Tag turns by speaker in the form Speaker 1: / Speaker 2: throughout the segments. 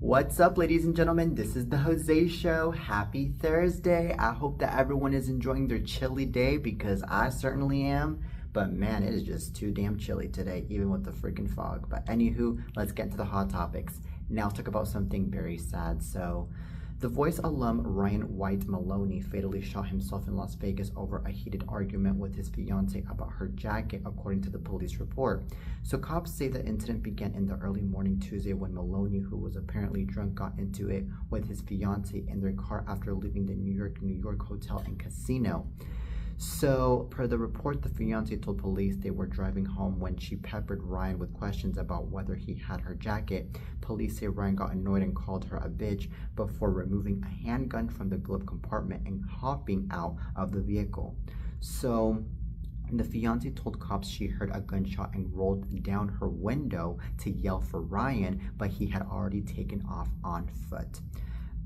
Speaker 1: What's up, ladies and gentlemen? This is the Jose Show. Happy Thursday. I hope that everyone is enjoying their chilly day because I certainly am. But man, it is just too damn chilly today, even with the freaking fog. But anywho, let's get into the hot topics. Now let's talk about something very sad. So, The Voice alum Ryan White Maloney fatally shot himself in Las Vegas over a heated argument with his fiancée about her jacket, according to the police report. So cops say the incident began in the early morning Tuesday when Maloney, who was apparently drunk, got into it with his fiancée in their car after leaving the New York hotel and casino. So, per the report, the fiancée told police they were driving home when she peppered Ryan with questions about whether he had her jacket. Police say Ryan got annoyed and called her a bitch before removing a handgun from the glove compartment and hopping out of the vehicle. So, the fiancée told cops she heard a gunshot and rolled down her window to yell for Ryan, but he had already taken off on foot.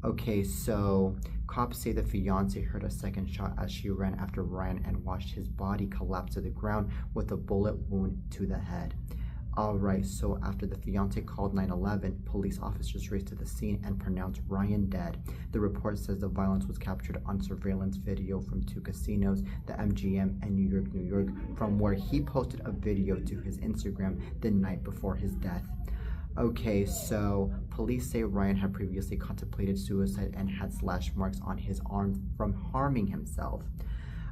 Speaker 1: Okay, so cops say the fiancée heard a second shot as she ran after Ryan and watched his body collapse to the ground with a bullet wound to the head. Alright, so after the fiancée called 911, police officers raced to the scene and pronounced Ryan dead. The report says the violence was captured on surveillance video from two casinos, the MGM and New York, from where he posted a video to his Instagram the night before his death. Okay, so police say Ryan had previously contemplated suicide and had slash marks on his arm from harming himself.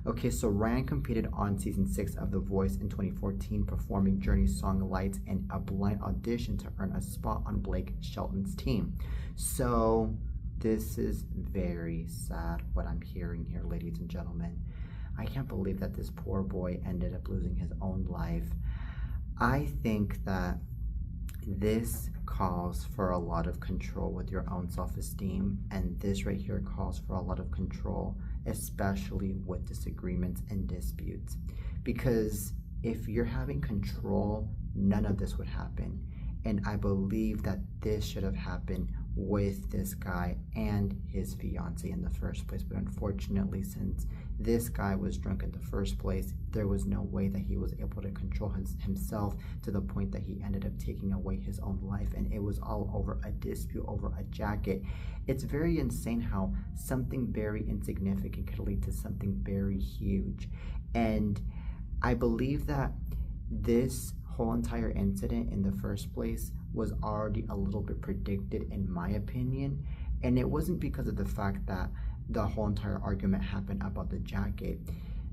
Speaker 1: Okay, so Ryan competed on season 6 of The Voice in 2014, performing Journey's song Lights in a blind audition to earn a spot on Blake Shelton's team. So this is very sad what I'm hearing here, ladies and gentlemen. I can't believe that this poor boy ended up losing his own life. I think that this calls for a lot of control with your own self-esteem, and this right here calls for a lot of control, especially with disagreements and disputes. Because if you're having control, none of this would happen. And I believe that this should have happened with this guy and his fiancée in the first place. But unfortunately, since this guy was drunk in the first place, there was no way that he was able to control himself to the point that he ended up taking away his own life. And it was all over a dispute over a jacket. It's very insane how something very insignificant could lead to something very huge. And I believe that this whole entire incident in the first place was already a little bit predicted, in my opinion. And it wasn't because of the fact that the whole entire argument happened about the jacket.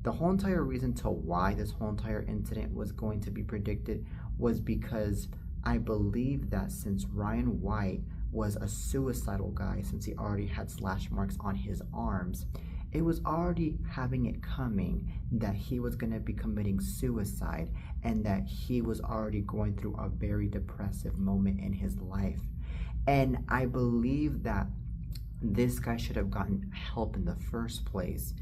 Speaker 1: The whole entire reason to why this whole entire incident was going to be predicted was because I believe that since Ryan White was a suicidal guy, since he already had slash marks on his arms, it was already having it coming that he was going to be committing suicide and that he was already going through a very depressive moment in his life. And I believe that this guy should have gotten help in the first place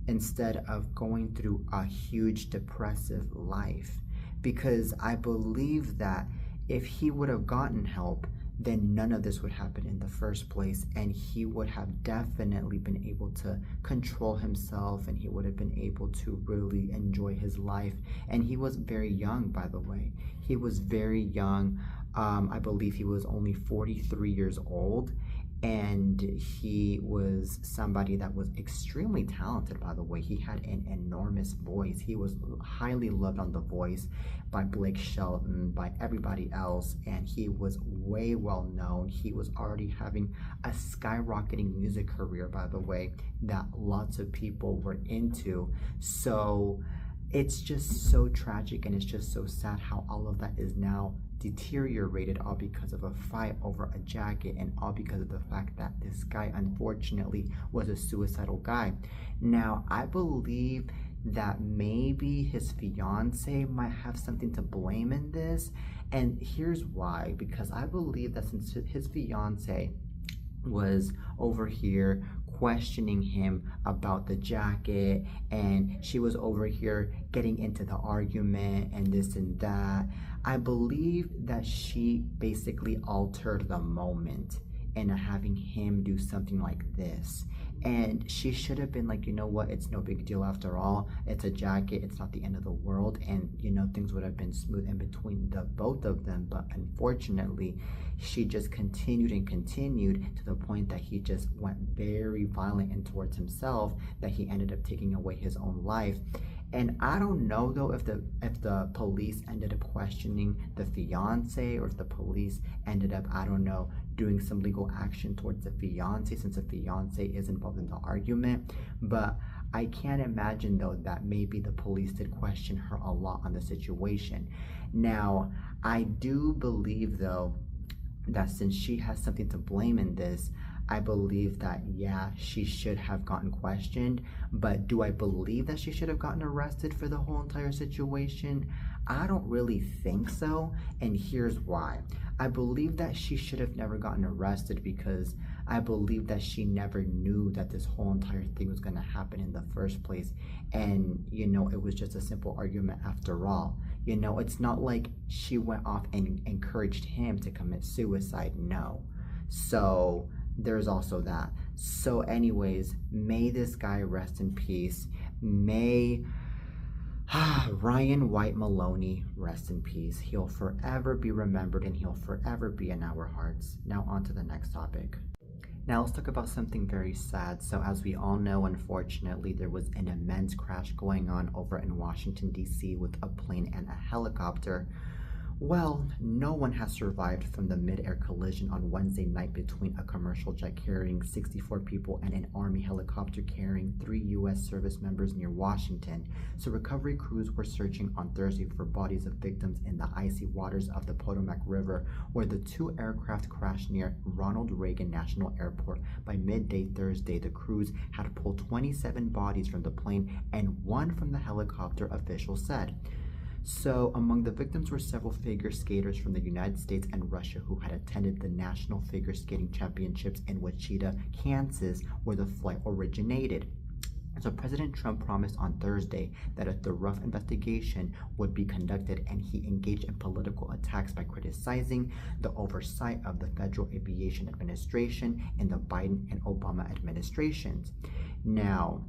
Speaker 1: instead of going through a huge depressive life. Because I believe that if he would have gotten help, then none of this would happen in the first place, and he would have definitely been able to control himself, and he would have been able to really enjoy his life. And he was very young, by the way. He was very young. I believe he was only 43 years old, and he was somebody that was extremely talented, by the way. He had an enormous voice. He was highly loved on The Voice by Blake Shelton, by everybody else, and he was way well known. He was already having a skyrocketing music career, by the way, that lots of people were into. So it's just so tragic, and it's just so sad how all of that is now deteriorated, all because of a fight over a jacket, and all because of the fact that this guy unfortunately was a suicidal guy. Now, I believe that maybe his fiance might have something to blame in this, and here's why. Because I believe that since his fiance was over here questioning him about the jacket, and she was over here getting into the argument and this and that, I believe that she basically altered the moment in having him do something like this. And she should have been like, you know what, it's no big deal after all. It's a jacket, it's not the end of the world. And, you know, things would have been smooth in between the both of them. But unfortunately, she just continued and continued to the point that he just went very violent and towards himself, that he ended up taking away his own life. And I don't know though if the police ended up questioning the fiance, or if the police ended up, I don't know, doing some legal action towards the fiance, since the fiance is involved in the argument. But I can't imagine though that maybe the police did question her a lot on the situation. Now, I do believe though that since she has something to blame in this, I believe that, yeah, she should have gotten questioned. But do I believe that she should have gotten arrested for the whole entire situation? I don't really think so, and here's why. I believe that she should have never gotten arrested because I believe that she never knew that this whole entire thing was going to happen in the first place. And, you know, it was just a simple argument after all. You know, it's not like she went off and encouraged him to commit suicide. No. So there's also that. So anyways, may this guy rest in peace. May Ryan White Maloney rest in peace. He'll forever be remembered and he'll forever be in our hearts. Now on to the next topic. Now let's talk about something very sad. So as we all know, unfortunately, there was an immense crash going on over in Washington, D.C. with a plane and a helicopter. Well, no one has survived from the mid-air collision on Wednesday night between a commercial jet carrying 64 people and an Army helicopter carrying 3 U.S. service members near Washington. So recovery crews were searching on Thursday for bodies of victims in the icy waters of the Potomac River, where the 2 aircraft crashed near Ronald Reagan National Airport. By midday Thursday, the crews had pulled 27 bodies from the plane and 1 from the helicopter, officials said. So among the victims were several figure skaters from the United States and Russia who had attended the National Figure Skating Championships in Wichita, Kansas, where the flight originated. So President Trump promised on Thursday that a thorough investigation would be conducted, and he engaged in political attacks by criticizing the oversight of the Federal Aviation Administration in the Biden and Obama administrations. Now,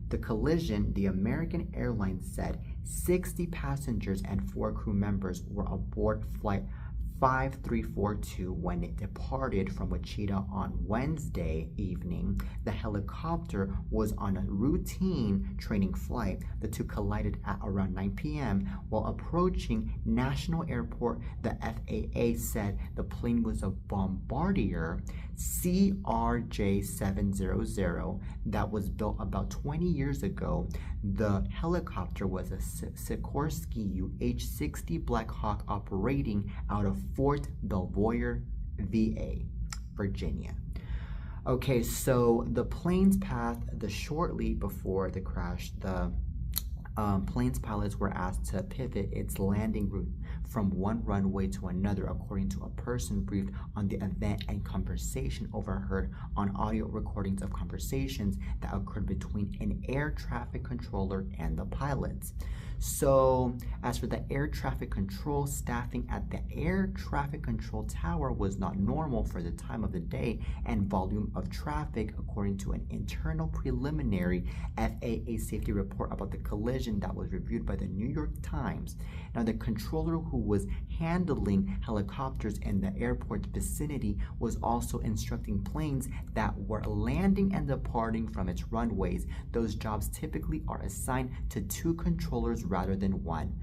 Speaker 1: the collision, the American Airlines said 60 passengers and 4 crew members were aboard flight 5342 when it departed from Wichita on Wednesday evening. The helicopter was on a routine training flight. The 2 collided at around 9 p.m. While approaching National Airport. The FAA said the plane was a Bombardier CRJ700 that was built about 20 years ago. The helicopter was a Sikorsky UH-60 Black Hawk operating out of Fort Belvoir, VA, Virginia. Okay, so the plane's path, shortly before the crash, the plane's pilots were asked to pivot its landing route from one runway to another, according to a person briefed on the event and conversation overheard on audio recordings of conversations that occurred between an air traffic controller and the pilots. So, as for the air traffic control, staffing at the air traffic control tower was not normal for the time of the day and volume of traffic, according to an internal preliminary FAA safety report about the collision that was reviewed by the New York Times. Now, the controller who was handling helicopters in the airport's vicinity was also instructing planes that were landing and departing from its runways. Those jobs typically are assigned to 2 controllers rather than 1.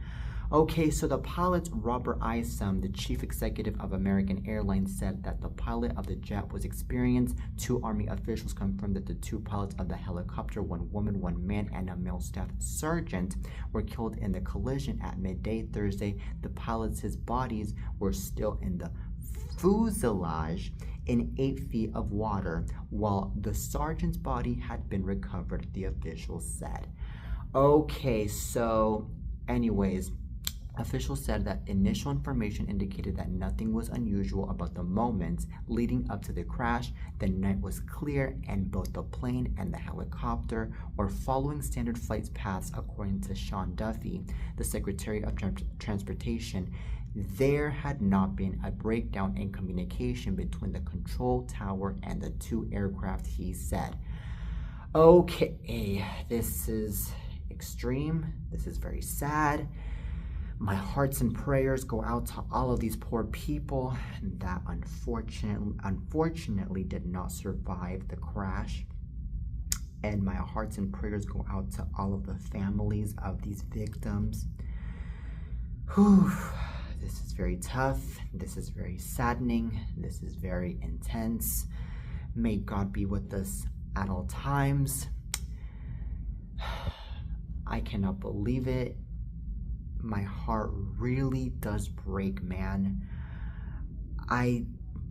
Speaker 1: Okay, so the pilot, Robert Isom, the chief executive of American Airlines, said that the pilot of the jet was experienced. 2 Army officials confirmed that the 2 pilots of the helicopter, 1 woman, 1 man, and a male staff sergeant, were killed in the collision at midday Thursday. The pilots' bodies were still in the fuselage in 8 feet of water, while the sergeant's body had been recovered, the officials said. Okay, so anyways, officials said that initial information indicated that nothing was unusual about the moments leading up to the crash. The night was clear and both the plane and the helicopter were following standard flight paths, according to Sean Duffy, the Secretary of Transportation. There had not been a breakdown in communication between the control tower and the 2 aircraft, he said. Okay, this is extreme. This is very sad. My hearts and prayers go out to all of these poor people that unfortunately did not survive the crash. And my hearts and prayers go out to all of the families of these victims. Whew, this is very tough. This is very saddening. This is very intense. May God be with us at all times. I cannot believe it. My heart really does break, man. I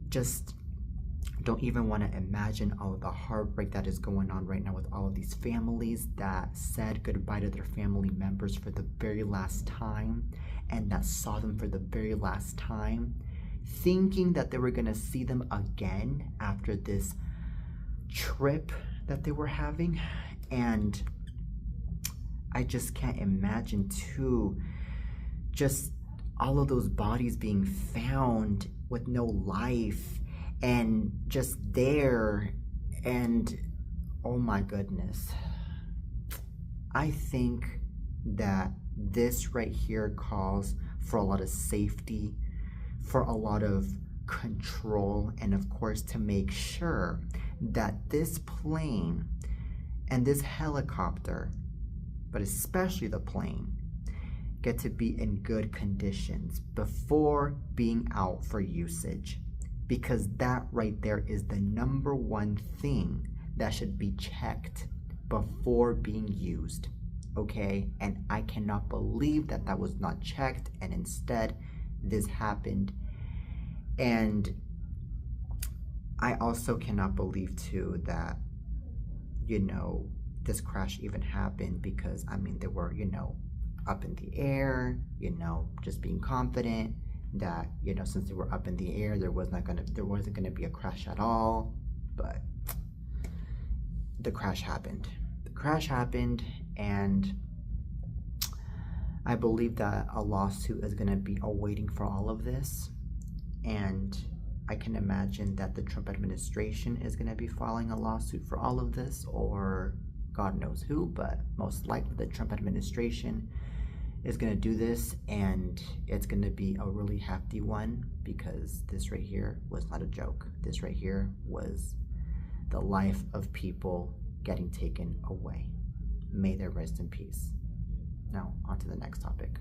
Speaker 1: just don't even want to imagine all of the heartbreak that is going on right now with all of these families that said goodbye to their family members for the very last time and that saw them for the very last time, thinking that they were going to see them again after this trip that they were having. And I just can't imagine too, just all of those bodies being found with no life and just there. And oh my goodness, I think that this right here calls for a lot of safety, for a lot of control, and of course to make sure that this plane and this helicopter, but especially the plane, get to be in good conditions before being out for usage. Because that right there is the number one thing that should be checked before being used, okay? And I cannot believe that that was not checked, and instead this happened. And I also cannot believe too that, this crash even happened because, they were, up in the air, just being confident that, since they were up in the air, there wasn't gonna be a crash at all. But the crash happened. And I believe that a lawsuit is gonna be awaiting for all of this. And I can imagine that the Trump administration is gonna be filing a lawsuit for all of this, or God knows who, but most likely the Trump administration is going to do this, and it's going to be a really hefty one, because this right here was not a joke. This right here was the life of people getting taken away. May they rest in peace. Now, on to the next topic.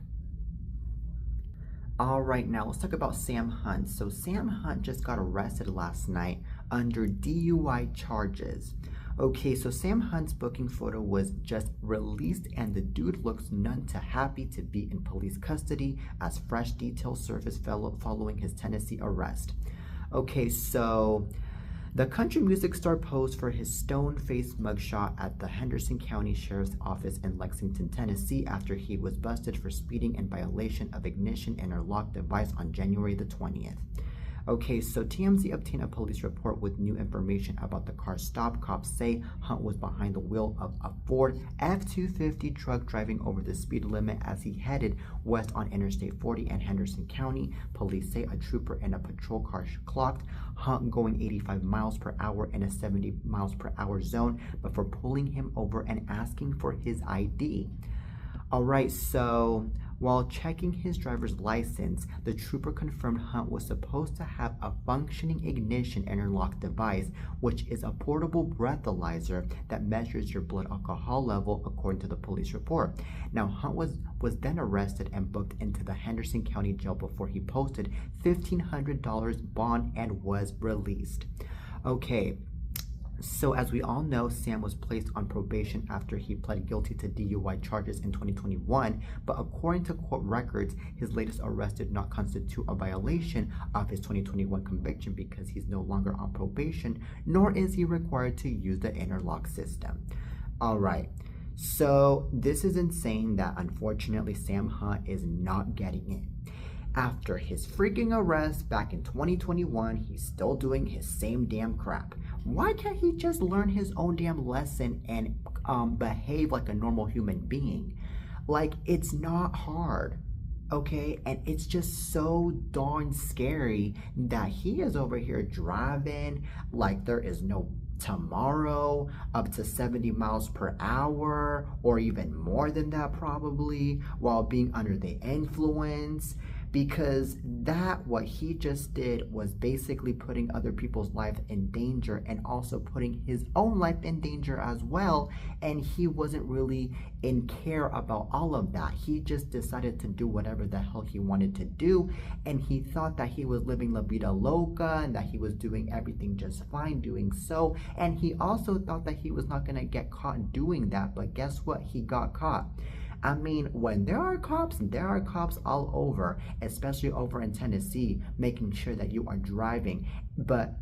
Speaker 1: All right, now let's talk about Sam Hunt. So Sam Hunt just got arrested last night under DUI charges. Okay, so Sam Hunt's booking photo was just released, and the dude looks none too happy to be in police custody as fresh details surface following his Tennessee arrest. Okay, so the country music star posed for his stone-faced mugshot at the Henderson County Sheriff's Office in Lexington, Tennessee, after he was busted for speeding in violation of ignition interlock device on January the 20th. Okay, so TMZ obtained a police report with new information about the car stop. Cops say Hunt was behind the wheel of a Ford F-250 truck driving over the speed limit as he headed west on Interstate 40 in Henderson County. Police say a trooper in a patrol car clocked Hunt going 85 miles per hour in a 70 miles per hour zone before pulling him over and asking for his ID. All right, so while checking his driver's license, the trooper confirmed Hunt was supposed to have a functioning ignition interlock device, which is a portable breathalyzer that measures your blood alcohol level, according to the police report. Now, Hunt was then arrested and booked into the Henderson County Jail before he posted $1,500 bond and was released. Okay. So as we all know, Sam was placed on probation after he pled guilty to DUI charges in 2021, but according to court records, his latest arrest did not constitute a violation of his 2021 conviction because he's no longer on probation, nor is he required to use the interlock system. All right. So this is insane that unfortunately Sam Hunt is not getting it. After his freaking arrest back in 2021, he's still doing his same damn crap. Why can't he just learn his own damn lesson and behave like a normal human being? Like, it's not hard, okay? And it's just so darn scary that he is over here driving like there is no tomorrow, up to 70 miles per hour, or even more than that probably, while being under the influence. Because what he just did was basically putting other people's life in danger and also putting his own life in danger as well. And he wasn't really in care about all of that. He just decided to do whatever the hell he wanted to do. And he thought that he was living la vida loca and that he was doing everything just fine doing so. And he also thought that he was not going to get caught doing that. But guess what? He got caught. I mean, when there are cops all over, especially over in Tennessee, making sure that you are driving. But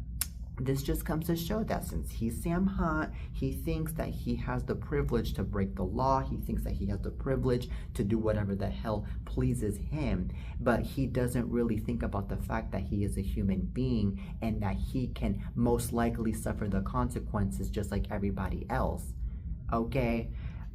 Speaker 1: this just comes to show that since he's Sam Hunt, he thinks that he has the privilege to break the law. He thinks that he has the privilege to do whatever the hell pleases him. But he doesn't really think about the fact that he is a human being and that he can most likely suffer the consequences just like everybody else. Okay?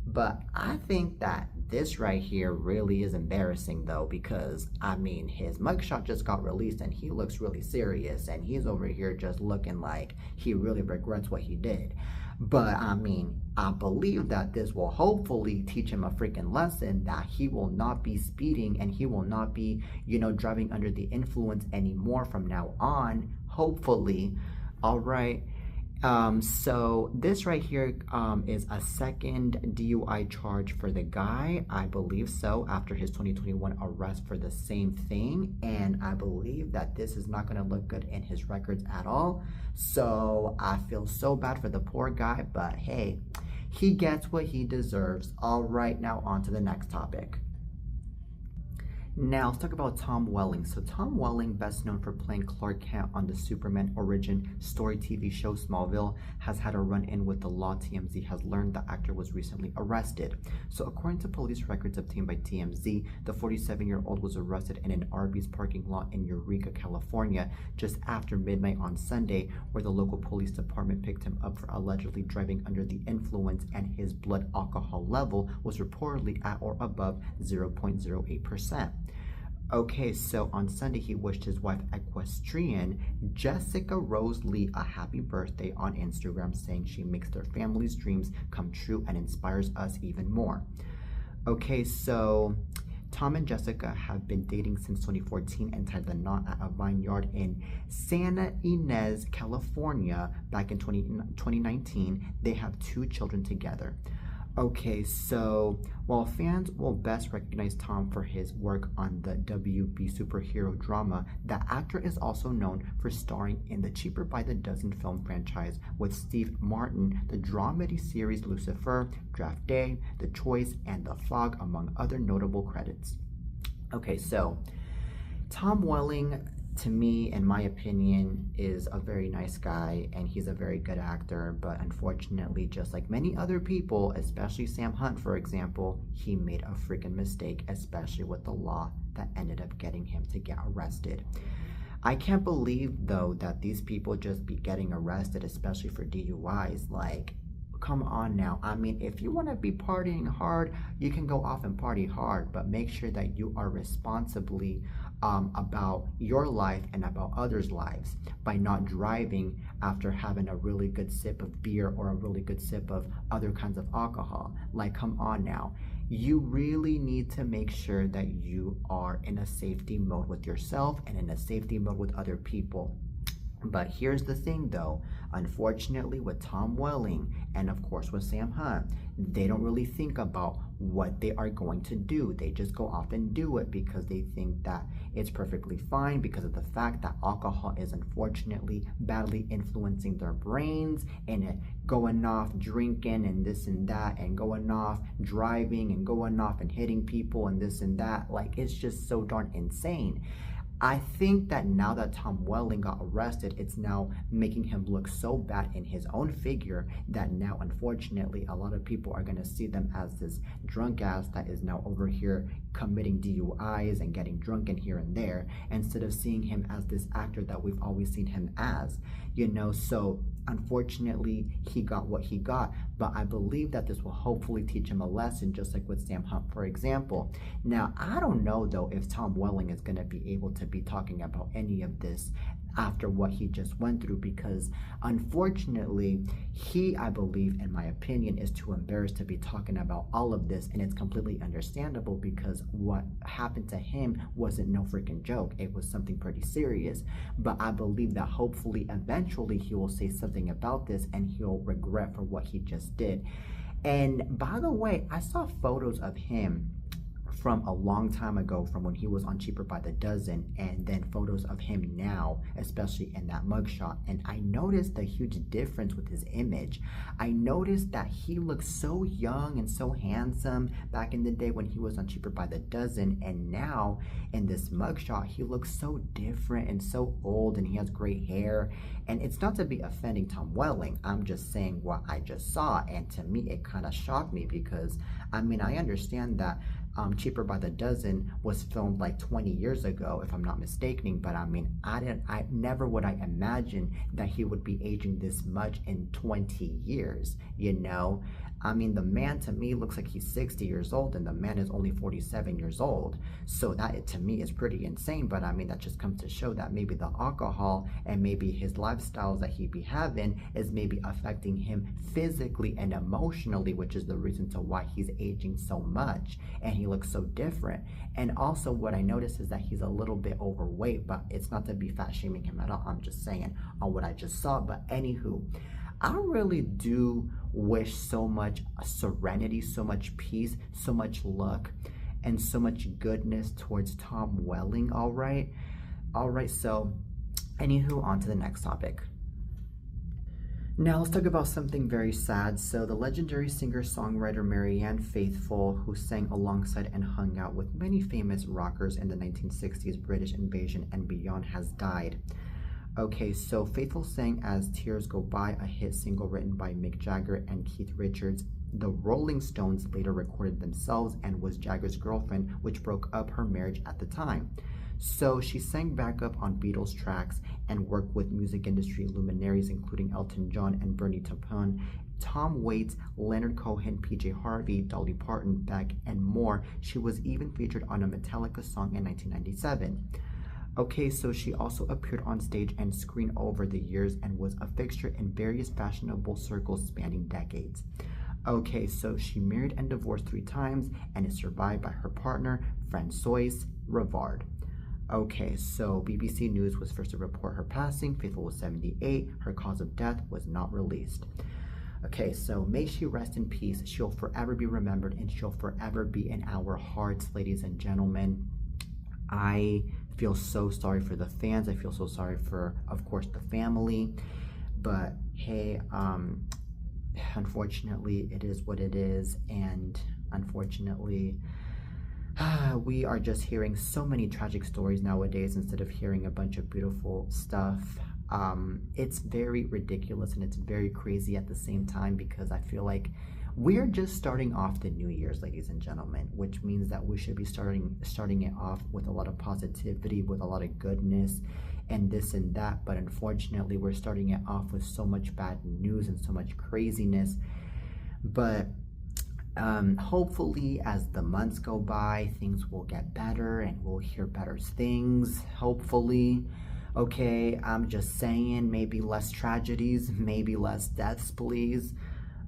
Speaker 1: But I think that this right here really is embarrassing though, because I mean, his mugshot just got released and he looks really serious and he's over here just looking like he really regrets what he did. But I mean, I believe that this will hopefully teach him a freaking lesson that he will not be speeding and he will not be, driving under the influence anymore from now on, hopefully. All right. So this right here is a second DUI charge for the guy, I believe so, after his 2021 arrest for the same thing. And I believe that this is not going to look good in his records at all. So I feel so bad for the poor guy, but hey, he gets what he deserves. All right, now on to the next topic. Now, let's talk about Tom Welling. So Tom Welling, best known for playing Clark Kent on the Superman origin story TV show Smallville, has had a run-in with the law. TMZ has learned the actor was recently arrested. So according to police records obtained by TMZ, the 47-year-old was arrested in an Arby's parking lot in Eureka, California, just after midnight on Sunday, where the local police department picked him up for allegedly driving under the influence, and his blood alcohol level was reportedly at or above 0.08%. Okay, so on Sunday, he wished his wife, equestrian Jessica Rose Lee, a happy birthday on Instagram, saying she makes their family's dreams come true and inspires us even more. Okay, so Tom and Jessica have been dating since 2014 and tied the knot at a vineyard in Santa Ynez, California, back in 2019. They have 2 children together. Okay, so while fans will best recognize Tom for his work on the WB superhero drama, the actor is also known for starring in the Cheaper by the Dozen film franchise with Steve Martin, the dramedy series Lucifer, Draft Day, The Choice, and The Fog, among other notable credits. Okay, so Tom Welling, to me, in my opinion, is a very nice guy and he's a very good actor, but unfortunately, just like many other people, especially Sam Hunt, for example, he made a freaking mistake, especially with the law that ended up getting him to get arrested. I can't believe, though, that these people just be getting arrested, especially for DUIs. Like, come on now. I mean, if you want to be partying hard, you can go off and party hard, but make sure that you are responsibly about your life and about others' lives by not driving after having a really good sip of beer or a really good sip of other kinds of alcohol. Like, come on now. You really need to make sure that you are in a safety mode with yourself and in a safety mode with other people. But here's the thing, though. Unfortunately, with Tom Welling and of course with Sam Hunt, they don't really think about what they are going to do. They just go off and do it because they think that it's perfectly fine, because of the fact that alcohol is unfortunately badly influencing their brains, and going off drinking and this and that, and going off driving and going off and hitting people and this and that. Like, it's just so darn insane. I think that now that Tom Welling got arrested, it's now making him look so bad in his own figure that now, unfortunately, a lot of people are going to see them as this drunk ass that is now over here committing DUIs and getting drunk in here and there, instead of seeing him as this actor that we've always seen him as, So unfortunately, he got what he got. but I believe that this will hopefully teach him a lesson, just like with Sam Hunt, for example. Now, I don't know though if Tom Welling is going to be able to be talking about any of this after what he just went through, because unfortunately he, I believe, in my opinion, is too embarrassed to be talking about all of this, and it's completely understandable because what happened to him wasn't no freaking joke. It was something pretty serious. But I believe that hopefully eventually he will say something about this and he'll regret for what he just did. And by the way, I saw photos of him from a long time ago, from when he was on Cheaper by the Dozen, and then photos of him now, especially in that mugshot, and I noticed the huge difference with his image. I noticed that he looked so young and so handsome back in the day when he was on Cheaper by the Dozen, and now in this mugshot he looks so different and so old, and he has gray hair. And it's not to be offending Tom Welling, I'm just saying what I just saw, and to me it kind of shocked me, because I mean, I understand that Cheaper by the Dozen was filmed like 20 years ago, if I'm not mistaken, but I mean, I never would I imagine that he would be aging this much in 20 years, you know? I mean, the man to me looks like he's 60 years old, and the man is only 47 years old. So that to me is pretty insane. But I mean, that just comes to show that maybe the alcohol and maybe his lifestyles that he be having is maybe affecting him physically and emotionally, which is the reason to why he's aging so much and he looks so different. And also what I noticed is that he's a little bit overweight, but it's not to be fat shaming him at all. I'm just saying on what I just saw. But anywho, I really do wish so much serenity, so much peace, so much luck, and so much goodness towards Tom Welling, all right? All right, so anywho, on to the next topic. Now let's talk about something very sad. So the legendary singer-songwriter Marianne Faithfull, who sang alongside and hung out with many famous rockers in the 1960s British invasion and beyond, has died. Okay, so Faithfull sang As Tears Go By, a hit single written by Mick Jagger and Keith Richards. The Rolling Stones later recorded themselves and was Jagger's girlfriend, which broke up her marriage at the time. So she sang backup on Beatles tracks and worked with music industry luminaries including Elton John and Bernie Taupin, Tom Waits, Leonard Cohen, PJ Harvey, Dolly Parton, Beck, and more. She was even featured on a Metallica song in 1997. Okay, so she also appeared on stage and screen over the years and was a fixture in various fashionable circles spanning decades. Okay, so she married and divorced 3 times and is survived by her partner, François Rivard. Okay, so BBC News was first to report her passing. Faithfull was 78. Her cause of death was not released. Okay, so may she rest in peace. She'll forever be remembered, and she'll forever be in our hearts, ladies and gentlemen. I feel so sorry for the fans. I feel so sorry for, of course, the family. But hey, unfortunately, it is what it is. And unfortunately, we are just hearing so many tragic stories nowadays instead of hearing a bunch of beautiful stuff. It's very ridiculous and it's very crazy at the same time, because I feel like we're just starting off the New Year's, ladies and gentlemen, which means that we should be starting it off with a lot of positivity, with a lot of goodness and this and that. But unfortunately, we're starting it off with so much bad news and so much craziness. But hopefully as the months go by, things will get better and we'll hear better things, hopefully. Okay, I'm just saying, maybe less tragedies, maybe less deaths, please.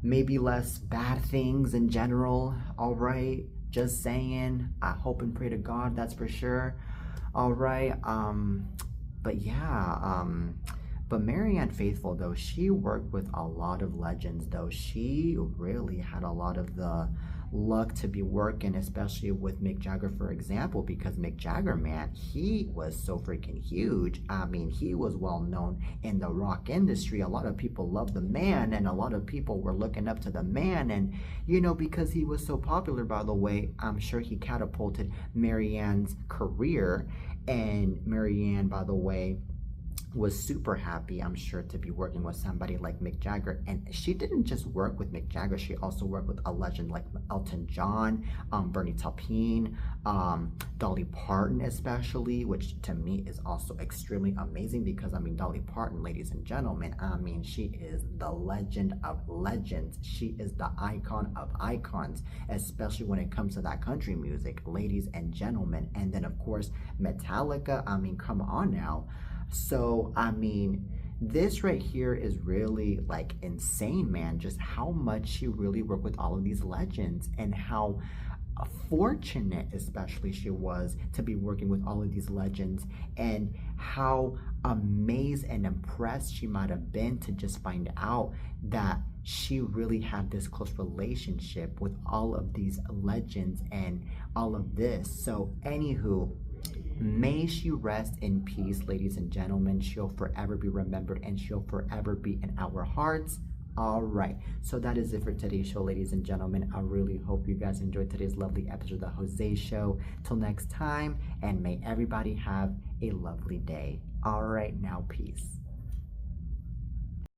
Speaker 1: Maybe less bad things in general, all right? Just saying. I hope and pray to God, that's for sure. All right, but yeah, but Marianne Faithfull, though, she worked with a lot of legends, though. She really had a lot of the luck to be working, especially with Mick Jagger, for example, because Mick Jagger, man, he was so freaking huge. I mean, he was well known in the rock industry. A lot of people loved the man, and a lot of people were looking up to the man. And, you know, because he was so popular, by the way, I'm sure he catapulted Marianne's career. And Marianne, by the way, was super happy, I'm sure, to be working with somebody like Mick Jagger. And she didn't just work with Mick Jagger, she also worked with a legend like Elton John, Bernie Taupin, Dolly Parton especially, which to me is also extremely amazing because, I mean, Dolly Parton, ladies and gentlemen, I mean, she is the legend of legends. She is the icon of icons, especially when it comes to that country music, ladies and gentlemen. And then, of course, Metallica, I mean, come on now. So, I mean, this right here is really like insane, man. Just how much she really worked with all of these legends and how fortunate, especially, she was to be working with all of these legends, and how amazed and impressed she might have been to just find out that she really had this close relationship with all of these legends and all of this. So, anywho, may she rest in peace, ladies and gentlemen. She'll forever be remembered and she'll forever be in our hearts. All right, so that is it for today's show, ladies and gentlemen. I really hope you guys enjoyed today's lovely episode of The Jose Show. Till next time, and may everybody have a lovely day. All right, now, peace.